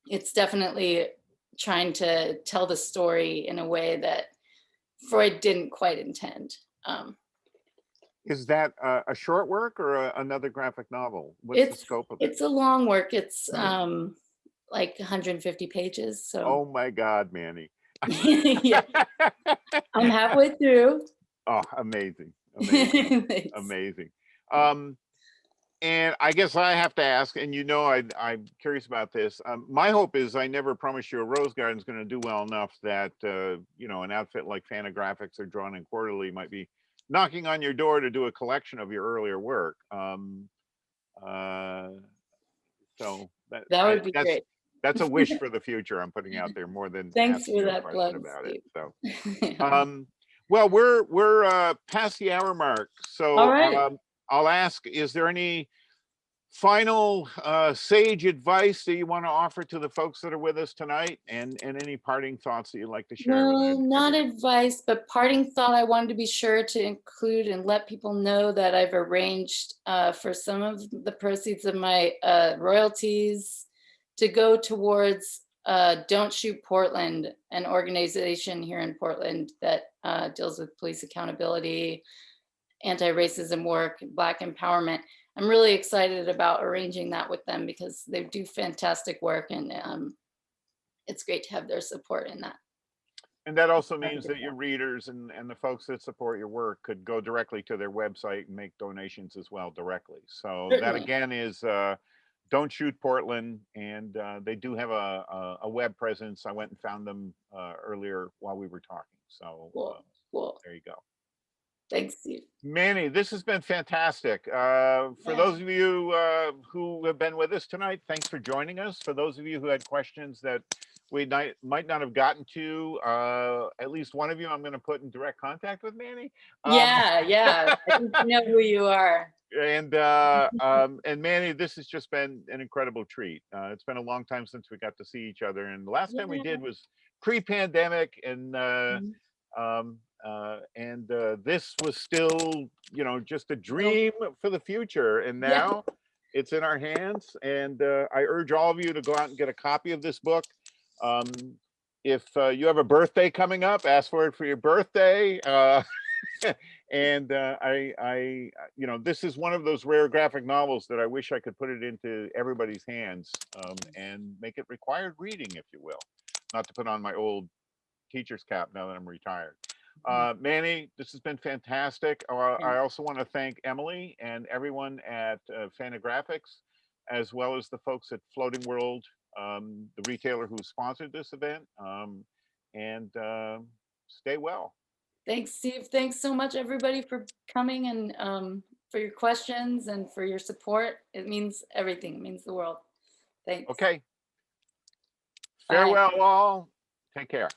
it's definitely trying to tell the story in a way that Freud didn't quite intend. Is that a short work or another graphic novel? What's the scope of it? It's a long work. It's like 150 pages. So. Oh my God, Mannie. Yeah. I'm halfway through. Oh, amazing. Amazing. Amazing. And I guess I have to ask, and I'm curious about this. My hope is I never promise you a Rose Garden is going to do well enough that, an outfit like Fantagraphics or Drawn and Quarterly might be knocking on your door to do a collection of your earlier work. So that would be great. That's a wish for the future I'm putting out there more than thanks for that plug about Steve. It. So, well, we're past the hour mark, so all right. I'll ask: is there any final sage advice that you want to offer to the folks that are with us tonight, and any parting thoughts that you'd like to share? No, not advice, but parting thought. I wanted to be sure to include and let people know that I've arranged for some of the proceeds of my royalties to go towards Don't Shoot Portland, an organization here in Portland that deals with police accountability, anti-racism work, Black empowerment. I'm really excited about arranging that with them because they do fantastic work, and it's great to have their support in that. And that also means that your readers and the folks that support your work could go directly to their website and make donations as well directly. So that again is Don't Shoot Portland, and they do have a web presence. I went and found them earlier while we were talking. So cool. There you go. Thanks, Steve. Mannie, this has been fantastic. For those of you who have been with us tonight, thanks for joining us. For those of you who had questions that we might not have gotten to, at least one of you I'm going to put in direct contact with Mannie. Yeah. I think you know who you are. And Mannie, this has just been an incredible treat. It's been a long time since we got to see each other, and the last time we did was pre-pandemic, and This was still, you know, just a dream for the future. And now it's in our hands. And I urge all of you to go out and get a copy of this book. If you have a birthday coming up, ask for it for your birthday. And you know, this is one of those rare graphic novels that I wish I could put it into everybody's hands, and make it required reading, if you will. Not to put on my old teacher's cap now that I'm retired. Mannie, this has been fantastic. I also want to thank Emily and everyone at Fantagraphics, as well as the folks at Floating World, the retailer who sponsored this event. Stay well. Thanks, Steve. Thanks so much, everybody, for coming and for your questions and for your support. It means everything. It means the world. Thanks. Okay. Bye. Farewell, all. Take care.